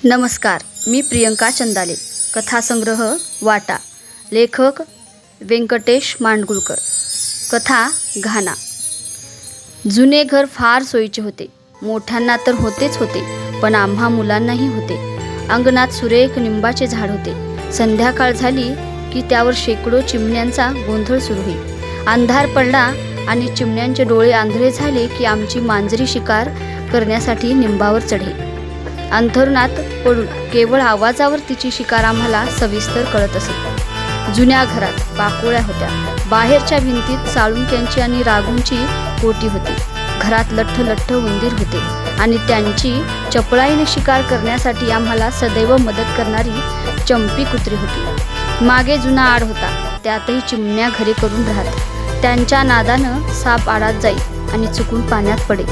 नमस्कार, मी प्रियंका चंदाले. कथासंग्रह वाटा. लेखक व्यंकटेश मांडगुळकर. कथा घाना. जुने घर फार सोयीचे होते. मोठ्यांना तर होतेच होते, पण आम्हा मुलांनाही होते. अंगणात सुरेख निंबाचे झाड होते. संध्याकाळ झाली की त्यावर शेकडो चिमण्यांचा गोंधळ सुरू होई. अंधार पडला आणि चिमण्यांचे डोळे आंधळे झाले की आमची मांजरी शिकार करण्यासाठी निंबावर चढे. अंथरुणात पडून केवळ आवाजावर तिची शिकार आम्हाला सविस्तर कळत असे. जुन्या घरात पाकोळ्या होत्या. बाहेरच्या भिंतीत साळुंक्यांची आणि राघूंची कोठी होती. घरात लठ्ठ उंदीर होते आणि त्यांची चपळाईने शिकार करण्यासाठी आम्हाला सदैव मदत करणारी चंपी कुत्री होती. मागे जुना आड होता. त्यातही चिमण्या घरे करून राहत. त्यांच्या नादानं साप आडात जाई आणि चुकून पाण्यात पडे.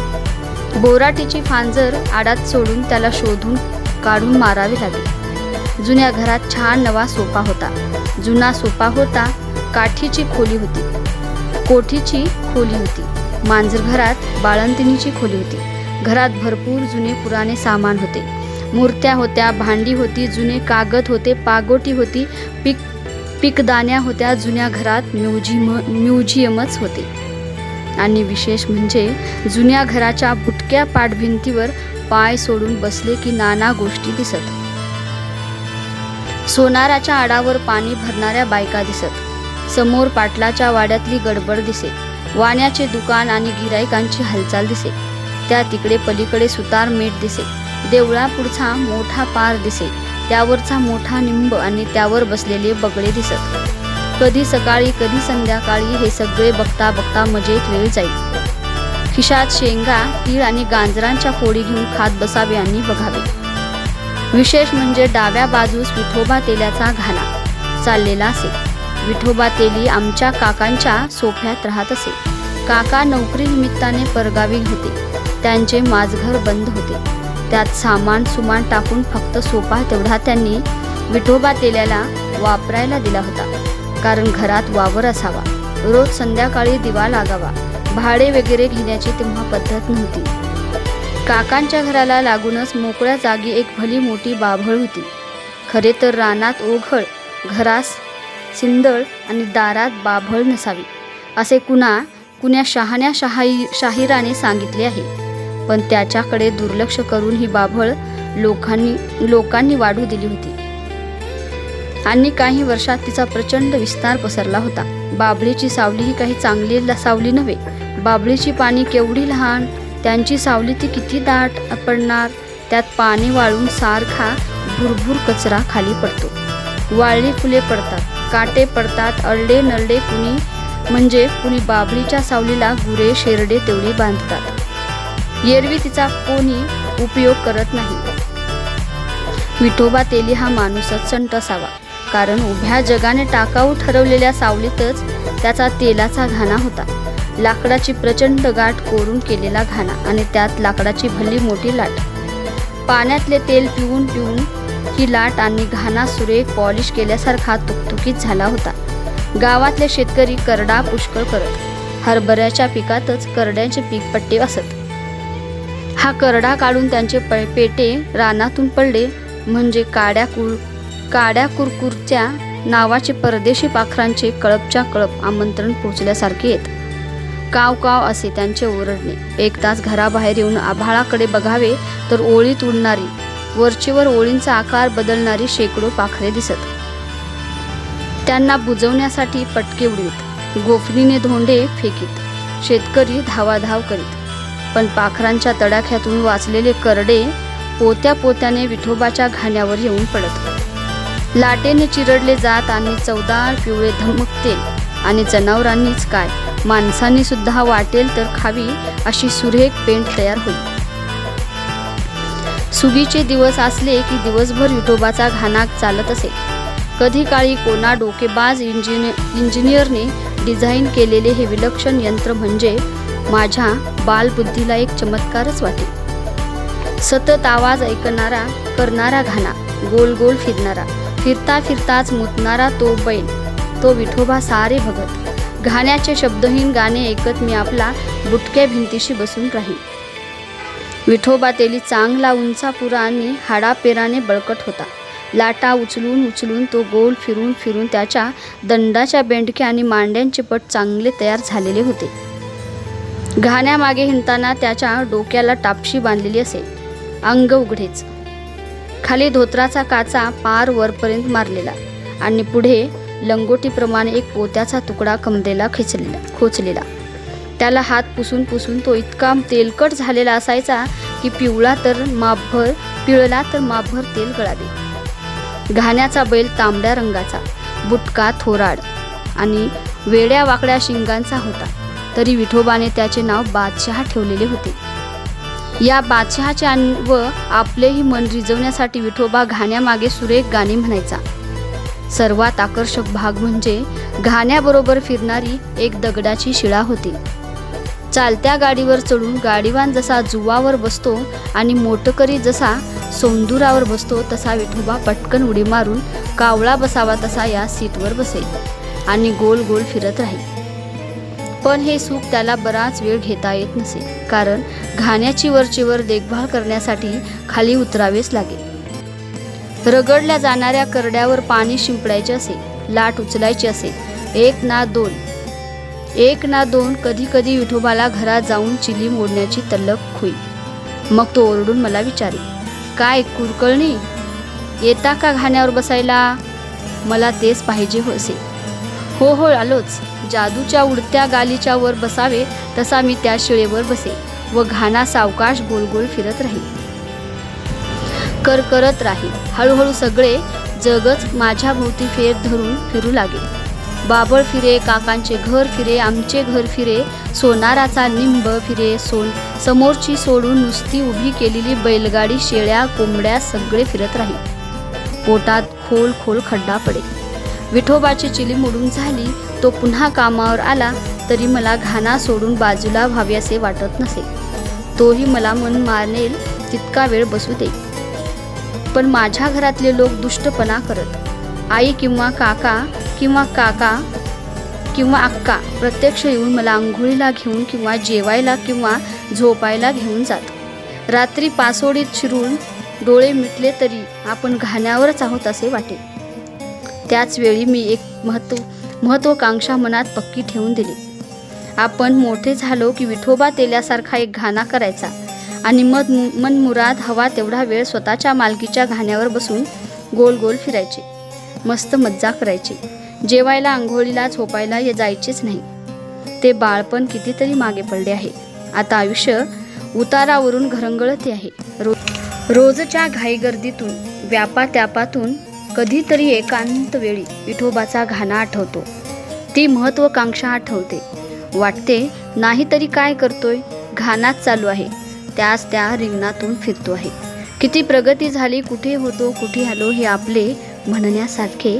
बोराटीची फांजर आडात सोडून त्याला शोधून काढून मारावी लागे. जुन्या घरात छान नवा सोफा होता. जुना सोफा होता. काठीची खोली होती. कोठीची खोली होती. मांजरघरात बाळंतिणीची खोली होती. घरात भरपूर जुने पुराणे सामान होते. मूर्त्या होत्या, भांडी होती, जुने कागद होते, पागोटी होती, पीकदाण्या होत्या. जुन्या घरात म्युझियमच होते. आणि विशेष म्हणजे जुन्या घराच्या बुटक्या पाठभिंतीवर पाय सोडून बसले की नाना गोष्टी दिसत. सोनाराच्या आडावर पाणी भरणाऱ्या बायका दिसत. समोर पाटलाच्या वाड्यातली गडबड दिसे. वाण्याचे दुकान आणि गिराईकांची हालचाल दिसे. त्या तिकडे पलीकडे सुतार मेट दिसे. देवळापुढचा मोठा पार दिसे. त्यावरचा मोठा निंब आणि त्यावर बसलेले बगळे दिसत. कधी सकाळी कधी संध्याकाळी हे सगळे बघता बघता मजेत वेळ जाईल. खिशात शेंगा, तीळ आणि गांजरांच्या फोडी घेऊन खात बसावे आणि बघावे. विशेष म्हणजे डाव्या बाजूस विठोबा तेल्याचा घाना चाललेला असे. विठोबा तेली आमच्या काकांच्या सोफ्यात राहत असे. काका नोकरी निमित्ताने परगावी होते. त्यांचे माझघर बंद होते. त्यात सामान सुमान टाकून फक्त सोफा तेवढा त्यांनी विठोबा तेल्याला वापरायला दिला होता. कारण घरात वावर असावा. रोज संध्याकाळी दिवा लागावा. भाडे वगैरे घेण्याची तेव्हा पद्धत नव्हती. काकांच्या घराला लागूनच मोकळ्या जागी एक भली मोठी बाभळ होती. खरे तर रानात ओघळ, घरास सिंदळ आणि दारात बाभळ नसावी असे कुण्या शहाण्या शाहिराने सांगितले आहे. पण त्याच्याकडे दुर्लक्ष करून ही बाभळ लोकांनी वाढू दिली होती. आणि काही वर्षात तिचा प्रचंड विस्तार पसरला होता. बाभळीची सावली ही काही चांगली सावली नव्हे. बाभळीची पाने केवढी लहान, त्यांची सावली ती किती दाट पडणार. त्यात पाणी वाळून सारखा भुरभुर कचरा खाली पडतो. वाळली फुले पडतात, काटे पडतात, अरडे नरडे. कुणी बाभळीच्या सावलीला गुरे शेरडे तेवढी बांधतात. एरवी तिचा कोणी उपयोग करत नाही. विठोबा तेली हा माणूसच संत असावा. कारण उभ्या जगाने टाकाऊ ठरवलेल्या सावलीतच त्याचा तेलाचा घाना होता. लाकडाची प्रचंड गाठ कोरून केलेला घाना आणि त्यात लाकडाची भली मोठी लाट. पाण्यातले तेल पिऊन ही लाट आणि घाना सुरेख पॉलिश केल्यासारखा तुकतुकीत झाला होता. गावातले शेतकरी करडा पुष्कळ करत. हरभऱ्याच्या पिकातच करड्यांचे पीक पट्टे असत. हा करडा काढून त्यांचे पेटे रानातून पडले म्हणजे काड्या कुरकुरच्या नावाचे परदेशी पाखरांचे कळपच्या कळप आमंत्रण पोचल्यासारखे येत. काव काव असे त्यांचे ओरडणे. एक तास घराबाहेर येऊन आभाळाकडे बघावे तर ओळीत उडणारी, वरचेवर ओळींचा आकार बदलणारी शेकडो पाखरे दिसत. त्यांना बुजवण्यासाठी पटके उडवीत, गोफणीने धोंडे फेकीत. शेतकरी धावाधाव करीत. पण पाखरांच्या तडाख्यातून वाचलेले करडे पोत्याने विठोबाच्या घाण्यावर येऊन पडत. लाटेने चिरडले जात आणि चवदार पिवळे धमकते. आणि जनावरांनीच काय, माणसांनी सुद्धा वाटेल तर खावी अशी सुरेख पेंट तयार होईल. सुगीचे दिवस असले की दिवसभर विठोबाचा घाना चालत असे. कधी काळी कोणा डोकेबाज इंजिनियरने डिझाईन केलेले हे विलक्षण यंत्र म्हणजे माझ्या बालबुद्धीला एक चमत्कारच वाटे. सतत आवाज करणारा घाना, गोल गोल फिरणारा, फिरता फिरताच मुतणारा तो बैल, तो विठोबा सारे भगत. घाण्याचे शब्दहीन गाणे ऐकत मी आपला बुटक्या भिंतीशी बसून राहीन. विठोबा तेली चांगला उंचापुरा आणि हाडापेराने बळकट होता. लाटा उचलून उचलून तो गोल फिरून फिरून त्याच्या दंडाच्या बेंडक्या आणि मांड्यांचे पट चांगले तयार झालेले होते. घाण्यामागे हिंडताना त्याच्या डोक्याला टापशी बांधलेली असे. अंग उघडेच, खाली धोत्राचा काचा पार वरपर्यंत मारलेला आणि पुढे लंगोटीप्रमाणे एक पोत्याचा तुकडा कमरेला खोचलेला. त्याला हात पुसून पुसून तो इतका तेलकट झालेला असायचा की पिळला तर मापभर तेल गळावे. घाण्याचा बैल तांबड्या रंगाचा, बुटका थोराड आणि वेड्या वाकड्या शिंगांचा होता. तरी विठोबाने त्याचे नाव बादशहा ठेवलेले होते. या बादशहाचे व आपलेही मन रिझवण्यासाठी विठोबा घाण्यामागे सुरेख गाणी म्हणायचा. सर्वात आकर्षक भाग म्हणजे घाण्याबरोबर फिरणारी एक दगडाची शिळा होती. चालत्या गाडीवर चढून गाडीवान जसा जुवावर बसतो आणि मोटकरी जसा सोंदुरावर बसतो तसा विठोबा पटकन उडी मारून कावळा बसावा तसा या सीटवर बसेल आणि गोल गोल फिरत राहील. पण हे सुख त्याला बराच वेळ घेता येत नसे, कारण घाण्याची वरचेवर देखभाल करण्यासाठी खाली उतरावेच लागे. रगडल्या जाणाऱ्या करड्यावर पाणी शिंपडायचे असे, लाट उचलायची असे. एक ना दोन कधी कधी विठोबाला घरात जाऊन चिली मोडण्याची तल्लख खुई. मग तो ओरडून मला विचारे, काय कुरकळणी, येता का घाण्यावर बसायला? मला तेच पाहिजे असे. हो आलोच. जादूच्या उडत्या गालीच्या वर बसावे तसा मी त्या शिळेवर बसे व घाणा सावकाश गोलगोल फिरत राहील, करत राहील. हळूहळू सगळे जगच माझ्या भोवती फेर धरून फिरू लागे. बाबळ फिरे, काकांचे घर फिरे, आमचे घर फिरे, सोनाराचा निंब फिरे, समोरची सोडून नुसती उभी केलेली बैलगाडी, शेळ्या, कोंबड्या सगळे फिरत राहील. पोटात खोल खड्डा पडे. विठोबाची चिली मोडून झाली, तो पुन्हा कामावर आला तरी मला घाणा सोडून बाजूला व्हावे असे वाटत नसे. तोही मला मन मानेल तितका वेळ बसू दे. पण माझ्या घरातले लोक दुष्टपणा करत. आई किंवा काका किंवा अक्का प्रत्यक्ष येऊन मला आंघोळीला घेऊन किंवा जेवायला किंवा झोपायला घेऊन जात. रात्री पासोडीत शिरून डोळे मिटले तरी आपण घाण्यावरच आहोत असे वाटे. त्याच वेळी मी एक महत्वाकांक्षा मनात पक्की ठेवून दिली. आपण मोठे झालो की विठोबा तेल्यासारखा एक घाणा करायचा आणि मनमुराद हवा तेवढा वेळ स्वतःच्या मालकीच्या घाण्यावर बसून गोल गोल फिरायचे, मस्त मज्जा करायची. जेवायला, आंघोळीला, झोपायला जायचेच नाही. ते बाळपण कितीतरी मागे पडले आहे. आता आयुष्य उतारावरून घरंगळते आहे. रोजच्या घाईगर्दीतून, व्यापात्यापातून कधीतरी एकांत वेळी विठोबाचा घाणा आठवतो. ती महत्वाकांक्षा आठवते. वाटते नाहीतरी काय करतोय, घाणाच चालू आहे, त्याच त्या रिंगणातून फिरतो आहे. किती प्रगती झाली, कुठे होतो, कुठे आलो हे आपले म्हणण्यासारखे